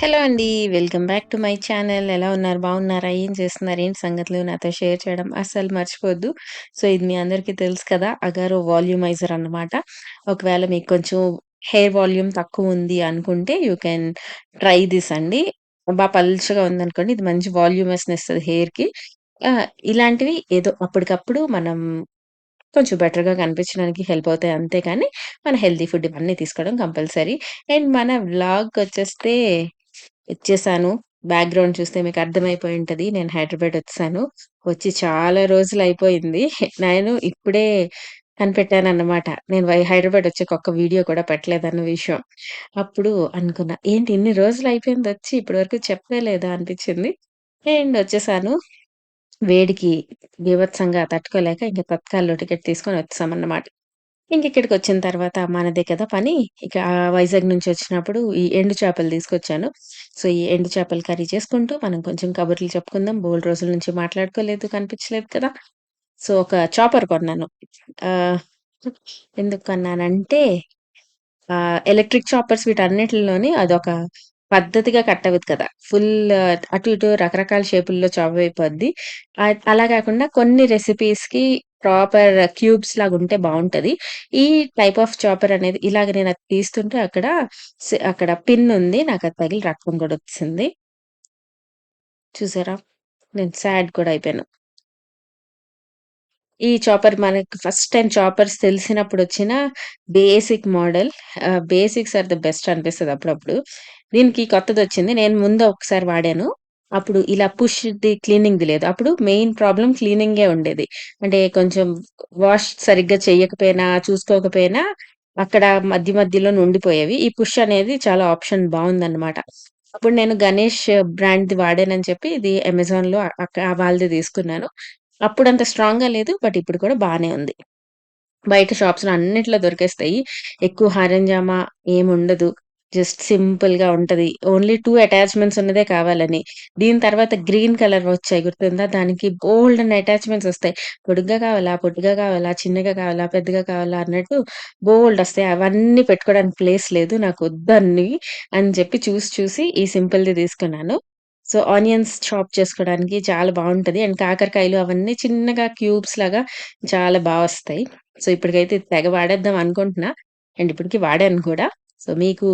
Hello అండి. Welcome back to my channel. ఎలా ఉన్నారు? బాగున్నారా? ఏం చేస్తున్నారు? ఏంటి సంగతులు? నాతో షేర్ చేయడం అస్సలు మర్చిపోవద్దు. సో, ఇది మీ అందరికీ తెలుసు కదా! అగారో వాల్యూమైజర్ అన్నమాట. ఒకవేళ మీకు కొంచెం హెయిర్ వాల్యూమ్ తక్కువుంది అనుకుంటే యూ కెన్ ట్రై థిస్ అండి. పల్చగా ఉందనుకోండి ఇది మంచి వాల్యూమస్‌ని ఇస్తది హెయిర్‌కి. ఇలాంటివి ఏదో అప్పటికప్పుడు మనం కొంచెం బెటర్‌గా కనిపించడానికి హెల్ప్ అవుతాయి అంతే కానీ, మన హెల్తీ ఫుడ్ ఇవన్నీ తీసుకోవడం కంపల్సరీ. అండ్ మన వ్లాగ్‌కొచ్చేస్తే ఇచ్చేసాను. బ్యాక్‌గ్రౌండ్ చూస్తే మీకు అర్థమైపోయి ఉంటది. నేను హైదరాబాద్ వచ్చేసాను. వచ్చి చాలా రోజులయిపోయింది. నేను ఇప్పుడే కనిపెట్టానన్నమాట. నేను హైదరాబాద్ వచ్చాక ఒక్క వీడియో కూడా పెట్టలేదన్న విషయం. అప్పుడు అనుకున్నా, ఏంటి ఇన్ని రోజులయిపోయిందొచ్చి ఇప్పటి వరకు చెప్పనే లేదా అనిపించింది. అండ్ వచ్చేసాను. వేడికి బీభత్సంగా తట్టుకోలేక ఇంక తత్కాల్‌లో టికెట్ తీసుకొని వచ్చేసామన్నమాట. ఇంకిక్కడికొచ్చిన తర్వాత మనదే కదా పని. ఇక వైజాగ్ నుంచి వచ్చినప్పుడు ఈ ఎండు చేపలు తీసుకొచ్చాను. సో, ఈ ఎండు చేపల కర్రీ చేసుకుంటూ మనం కొంచెం కబుర్లు చెప్పుకుందాం. బోలెడు రోజుల నుంచి మాట్లాడుకోలేదు, కనిపించలేదు కదా! సో, ఒక చాపర్ కొన్నాను. ఆహ్, ఎందుకు కొన్నానంటే ఎలక్ట్రిక్ చాపర్స్ వీటన్నిటిలోని అదొక పద్ధతిగా కట్ అవ్వదు కదా! ఫుల్ అటు ఇటు రకరకాల షేపుల్లో చాప్ అయిపోద్ది. అలా కాకుండా కొన్ని రెసిపీస్‌కి ప్రాపర్ క్యూబ్స్ లాగుంటే బావుంటది. ఈ టైప్ ఆఫ్ చాపర్ అనేది ఇలాగ నేనది తీస్తుంటే అక్కడ పిన్ ఉంది. నాకది తగిలి రక్తం కూడా వచ్చేసింది. చూసారా? నేను సాడ్ కూడా అయిపోయాను. ఈ చాపర్ మనకు ఫస్ట్ టైమ్ చాపర్స్ తెలిసినప్పుడొచ్చిన basic model. Basics are the best అనిపిస్తది అప్పుడప్పుడు. దీనికి కొత్తదొచ్చింది. నేను ముందు ఒకసారి వాడాను. అప్పుడు ఇలా పుష్‌ది క్లీనింగ్‌ది లేదు. అప్పుడు మెయిన్ ప్రాబ్లమ్ క్లీనింగే ఉండేది. అంటే కొంచెం వాష్ సరిగ్గా చెయ్యకపోయినా, చూసుకోకపోయినా అక్కడ మధ్య మధ్యలోనే ఉండిపోయేవి. ఈ పుష్ అనేది చాలా ఆప్షన్ బావుందన్నమాట. అప్పుడు నేను 'గణేష్' బ్రాండ్‌ది వాడానని చెప్పి ఇది అమెజాన్‌లో వాళ్ళది తీసుకున్నాను. అప్పుడంత స్ట్రాంగ్‌గా లేదు. బట్ ఇప్పుడు కూడా బానే ఉంది. బయట షాప్స్‌లో అన్నిట్లో దొరికేస్తాయి. ఎక్కువ హరంజామా ఏముండదు. జస్ట్ సింపుల్‌గా ఉంటది. ఓన్లీ 2 అటాచ్‌మెంట్స్ ఉన్నదే కావాలని. దీని తర్వాత గ్రీన్ కలర్ వచ్చాయి గుర్తుందా? దానికి బోలెడన్ని అటాచ్‌మెంట్స్ ఒస్తాయి. పొడుగ్గా కావాలా? పొట్టిగా కావాలా? చిన్నగా కావాలా? పెద్దగా కావాలా? అన్నట్టు బోలెడొస్తాయి. అవన్నీ పెట్టుకోవడానికి ప్లేస్ లేదు. నాకొద్దన్నీ అని చెప్పి చూసి చూసి ఈ సింపుల్‌ది తీసుకున్నాను. సో, ఆనియన్స్ చాప్ చేసుకోవడానికి చాలా బావుంటది. అండ్ కాకరకాయలు అవన్నీ చిన్నగా క్యూబ్స్ లాగా చాలా వస్తాయి. సో, ఇప్పటికైతే ఇది తెగ వాడేద్దాం అనుకుంటున్నా. అండ్ ఇప్పటికి వాడాను కూడా. సో, మీకు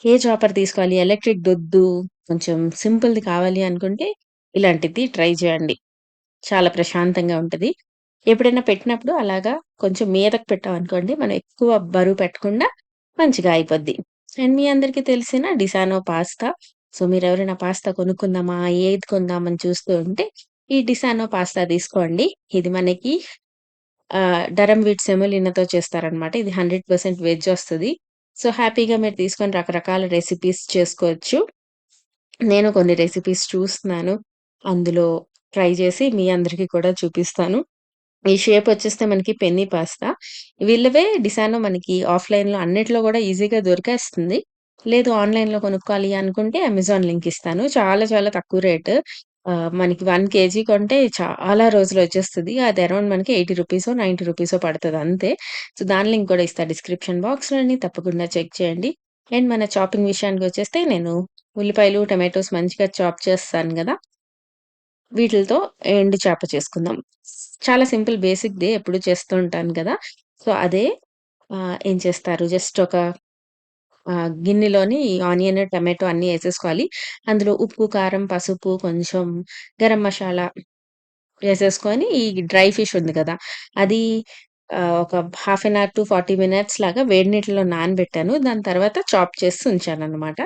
ఏ చాపర్ తీసుకోవాలి, ఎలక్ట్రిక్‌దొద్దు, కొంచెం సింపుల్‌ది కావాలి అనుకుంటే ఇలాంటిది ట్రై చేయండి. చాలా ప్రశాంతంగా ఉంటది. ఎప్పుడైనా పెట్టినప్పుడు అలాగా కొంచెం మీదకి పెట్టామనుకోండి, మనం ఎక్కువ బరువు పెట్టకుండా మంచిగా అయిపోద్ది. అండ్ మీ అందరికీ తెలిసిన డిసానో పాస్తా. సో, మీరెవరైనా పాస్తా కొనుక్కుందామా, ఏది కొందామని చూస్తూ ఉంటే, ఈ డిసానో పాస్తా తీసుకోండి. ఇది మనకి డరమ్ వీట్ సెమోలినాతో చేస్తారనమాట. ఇది 100% వెజ్ ఒస్తది. సో, హ్యాపీగా మీరు తీసుకొని రకరకాల రెసిపీస్ చేసుకోవచ్చు. నేను కొన్ని రెసిపీస్ చూస్తున్నాను. అందులో ట్రై చేసి మీ అందరికి కూడా చూపిస్తాను. ఈ షేప్ వచ్చేస్తే మనకి పెన్ని పాస్తా. వీళ్ళవే డిసానో మనకి ఆఫ్‌లైన్‌లో అన్నిట్లో గూడా ఈజీగా దొరికేస్తుంది. లేదు ఆన్‌లైన్‌లో కొనుక్కోవాలి అనుకుంటే అమెజాన్ లింక్ ఇస్తాను. చాలా చాలా తక్కువ రేట్. మనకి 1 కేజీ కొంటే చాలా రోజులొచ్చేస్తది. అది అరౌండ్ మనకి రూ. 80 రూ. 90 పడతది అంతే. సో, దాని లింక్ కూడా ఇస్తా డిస్క్రిప్షన్ బాక్స్‌లోని తప్పకుండా చెక్ చేయండి. అండ్ మన చాపింగ్ విషయానికొచ్చేస్తే నేను ఉల్లిపాయలు, టొమాటోస్ మంచిగా చాప్ చేస్తాను గదా! వీటిలతో ఎండు చేప చేసుకుందాం. చాలా సింపుల్ బేసిక్‌దే ఎప్పుడు చేస్తూ ఉంటాను గదా! సో, అదే ఏం చేస్తారు జస్ట్ ఒక గిన్నెలోని ఆనియన్, టమాటో అన్నీ ఏసేసుకోవాలి. అందులో ఉప్పు, కారం, పసుపు, కొంచెం గరం మసాలా వేసేసుకొని ఈ డ్రై ఫిష్ ఉంది కదా! అది ఒక half an hour to 40 minutes లాగా వేడి నీటిలో నానబెట్టాను. దాని తర్వాత చాప్ చేసి ఉంచాననమాట.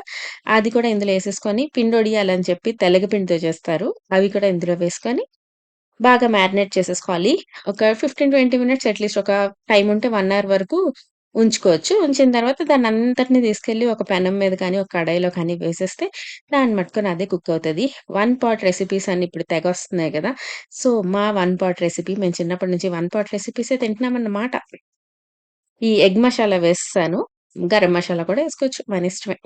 అది కూడా ఇందులో ఏసేసుకొని పిండొడియాలని చెప్పి తెలగపిండితో చేస్తారు. అవి కూడా ఇందులో వేసుకొని బాగా మ్యారినేట్ చేసేసుకోవాలి. ఒక 15, 20 మినిట్స్ అట్‌లీస్ట్ ఒక టైమ్ ఉంటే 1 అవర్ వరకు ఉంచుకోవచ్చు. ఉంచిన తర్వాత దాన్నంతటిని తీసుకెళ్ళి ఒక పెనం మీద కానీ, ఒక కడాయిలో కానీ వేసేస్తే దాన్ని మట్టుకొని అదే కుక్ అవుతది. వన్ పాట్ రెసిపీస్ అని ఇప్పుడు తెగొస్తున్నాయి గదా! సో, మా వన్ పాట్ రెసిపీ మేము చిన్నప్పటి నుంచి వన్ పాట్ రెసిపీసే తింటున్నామన్నమాట. ఈ ఎగ్ మసాలా వేసేసాను. గరం మసాలా కూడా ఏసుకోవచ్చు మన ఇష్టమే.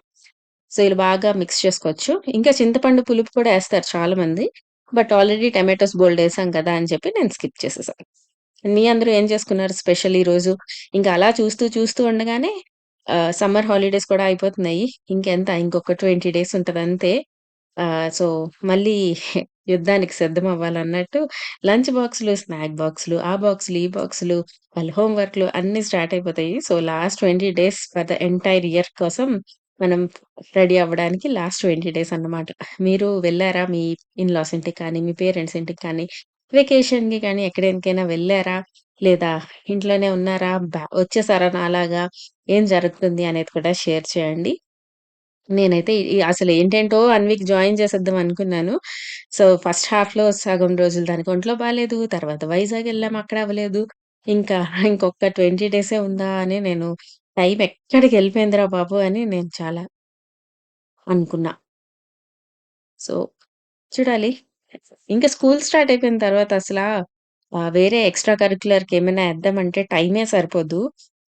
సో, ఇలా బాగా మిక్స్ చేసుకోవచ్చు. ఇంకా చింతపండు పులుపు కూడా ఏస్తారు చాలామంది. బట్ ఆల్రెడీ టొమాటోస్ బోలెడేసాం కదా! అని చెప్పి నేను స్కిప్ చేసేసా. మీ అందరూ ఏం చేసుకున్నారు స్పెషల్ ఈరోజు? ఇంకా అలా చూస్తూ చూస్తూ ఉండగానే సమ్మర్ హాలిడేస్ కూడా అయిపోతున్నాయి. ఇంకెంత ఇంకొక 20 డేస్ ఉంటదంతే. సో, మళ్ళీ యుద్ధానికి సిద్ధమవ్వాలన్నట్టు లంచ్ బాక్స్‌లు, స్నాక్ బాక్స్‌లు, ఆ బాక్స్‌లు, ఈ బాక్స్‌లు, వాళ్ళ హోమ్ వర్క్‌లు అన్నీ స్టార్ట్ అయిపోతాయి. So, last 20 days for the entire year కోసం మనం రెడీ అవ్వడానికి లాస్ట్ 20 డేస్ అన్నమాట. మీరు వెళ్లారా మీ ఇన్‌లాస్ ఇంటికి కానీ, మీ పేరెంట్స్ ఇంటికి కానీ, వెకేషన్‌కి కానీ ఎక్కడికైనా వెళ్లారా? లేదా ఇంట్లోనే ఉన్నారా? వచ్చేసారా నాలాగా? ఏం జరుగుతుంది అనేది కూడా షేర్ చేయండి. నేనైతే అసలు ఏంటేంటో 1 వీక్ జాయిన్ చేసేద్దాం అనుకున్నాను. సో, ఫస్ట్ హాఫ్‌లో సగం రోజులు దానికి ఒంట్లో బాలేదు. తర్వాత వైజాగ్ ఎళ్ళాం అక్కడ అవ్వలేదు. ఇంకా ఇంకొక 20 డేసే ఉందా అని నేను టైం ఎక్కడికెళ్ళిపోయిందిరా బాబు! అని నేను చాలా అనుకున్నా. సో, చూడాలి. ఇంకా స్కూల్ స్టార్ట్ అయిపోయిన తర్వాత అసలా వేరే ఎక్స్‌ట్రా కరిక్యులర్‌కేమైనా ఎద్దామంటే టైమే సరిపోదు.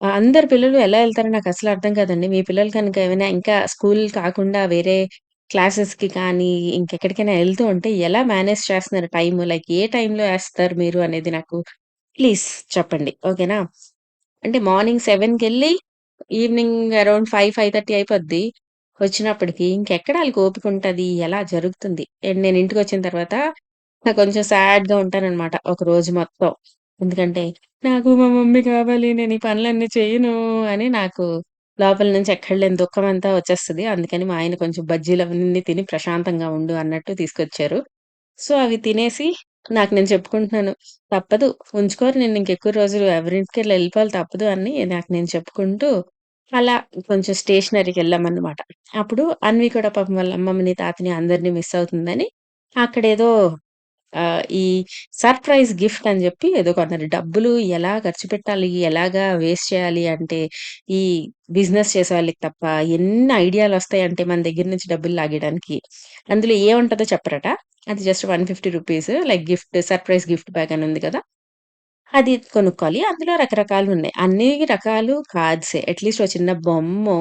అందరు పిల్లలు ఎలా ఎళ్తారో నాకసలు అర్థం కాదండి. మీ పిల్లలు కనుక ఏమైనా ఇంకా స్కూల్ కాకుండా వేరే క్లాసెస్‌కి కానీ, ఇంకెక్కడికైనా ఎళ్తూ ఉంటే ఎలా మేనేజ్ చేస్తున్నారు టైము? లైక్ ఏ టైంలో ఏస్తారు మీరు అనేది నాకు ప్లీజ్ చెప్పండి. ఓకేనా? అంటే మార్నింగ్ 7కెళ్ళి ఈవినింగ్ అరౌండ్ 5, 5:30 అయిపోద్ది. వచ్చినప్పటికి ఇంకెక్కడ ఆళ్ళకి ఓపికుంటది? ఎలా జరుగుతుంది? అండ్ నేను ఇంటికొచ్చిన తర్వాత నాకు కొంచెం సాడ్‌గా ఉంటాననమాట ఒక రోజు మొత్తం. ఎందుకంటే, నాకు మా మమ్మీ కావాలి. నేను ఈ పనులన్నీ చెయ్యను అని నాకు లోపల నుంచి ఎక్కడలేని దుఃఖమంతా వచ్చేస్తది. అందుకని మా ఆయన కొంచెం బజ్జీలవన్నీ తిని ప్రశాంతంగా ఉండు అన్నట్టు తీసుకొచ్చారు. సో, అవి తినేసి నాకు నేను చెప్పుకుంటున్నాను. తప్పదు. ఉంచుకోరు నిన్నింకెక్కువ రోజులు ఎవరింటికెళ్ళి ఎళ్ళిపోవాలి తప్పదు అని నాకు నేను చెప్పుకుంటూ, అలా కొంచెం స్టేషనరీకెళ్ళామన్నమాట. అప్పుడు అన్వి కూడా పాపం వాళ్ళ అమ్మమ్మని, తాతని అందరిని మిస్ అవుతుందని అక్కడేదో ఈ సర్ప్రైజ్ గిఫ్ట్ అని జెప్పి ఏదో కొన్నారు. డబ్బులు ఎలా ఖర్చు పెట్టాలి? ఎలాగా వేస్ట్ చేయాలి? అంటే ఈ బిజినెస్ చేసేవాళ్ళకి తప్ప ఎన్ని ఐడియాలొస్తాయంటే మన దగ్గర నుంచి డబ్బులు లాగేయడానికి. అందులో ఏముంటదో చెప్పరట. అది just 150 rupees like gift surprise gift bag అని ఉంది కదా! అది కొనుక్కోవాలి. అందులో రకరకాలున్నాయి. అన్ని రకాలు కార్డ్సే. అట్‌లీస్ట్ ఒక చిన్న బొమ్మో,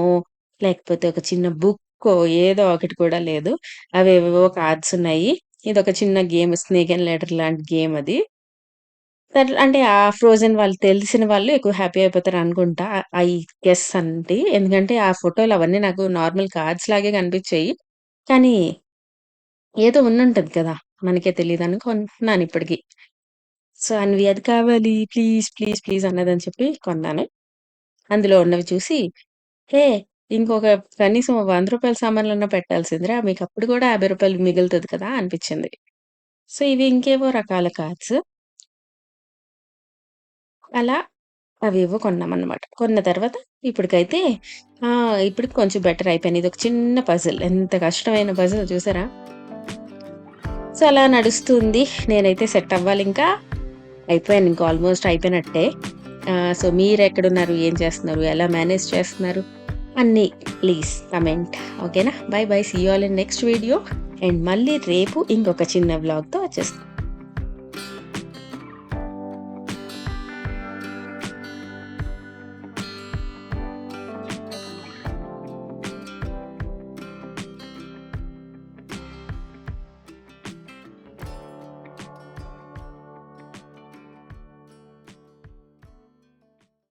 లేకపోతే ఒక చిన్న బుక్కో ఏదో ఒకటి కూడా లేదు. అవేవేవో కార్డ్సున్నాయి. ఇదొక చిన్న గేమ్ స్నేక్ అండ్ ల్యాడర్ లాంటి గేమ్ అది. అంటే ఆ ఫ్రోజెన్ వాళ్ళు తెలిసిన వాళ్ళు ఎక్కువ హ్యాపీ అయిపోతారనుకుంటా. ఐ గెస్ అండి. ఎందుకంటే ఆ ఫోటోలు అవన్నీ నాకు నార్మల్ కార్డ్స్ లాగే కనిపిచ్చాయి. కానీ ఏదో ఉండుంటది కదా! మనకే తెలీదనుకుంటున్నానిప్పటికి. సో, అన్వి అది కావాలి ప్లీజ్, ప్లీజ్, ప్లీజ్ అన్నదని చెప్పి కొన్నాను. అందులో ఉన్నవి చూసి, హే! ఇంకొక కనీసం రూ. 100 సామాన్లన్నా పెట్టాల్సిందిరా మీకప్పుడు గూడా రూ. 50 మిగులుతది కదా! అనిపిచ్చింది. సో, ఇవి ఇంకేవో రకాల కార్డ్స్. అలా అవేవో కొన్నామన్నమాట. కొన్న తర్వాత ఇప్పటికైతే ఇప్పటికి కొంచెం బెటర్ అయిపోయాను. ఇదొక చిన్న పజిల్. ఎంత కష్టమైన పజిల్ చూసారా? సో, అలా నడుస్తుంది. నేనైతే సెట్ అవ్వాలింకా. అయిపోయాను. ఇంక ఆల్‌మోస్ట్ అయిపోయినట్టే. సో, మీరెక్కడున్నారు? ఏం చేస్తున్నారు? ఎలా మేనేజ్ చేస్తున్నారు? అన్నీ ప్లీజ్ కమెంట్. ఓకేనా? Bye bye. See you all in next video. And మళ్ళీ రేపు ఇంకొక చిన్న వ్లాగ్‌తో వచ్చేస్తా.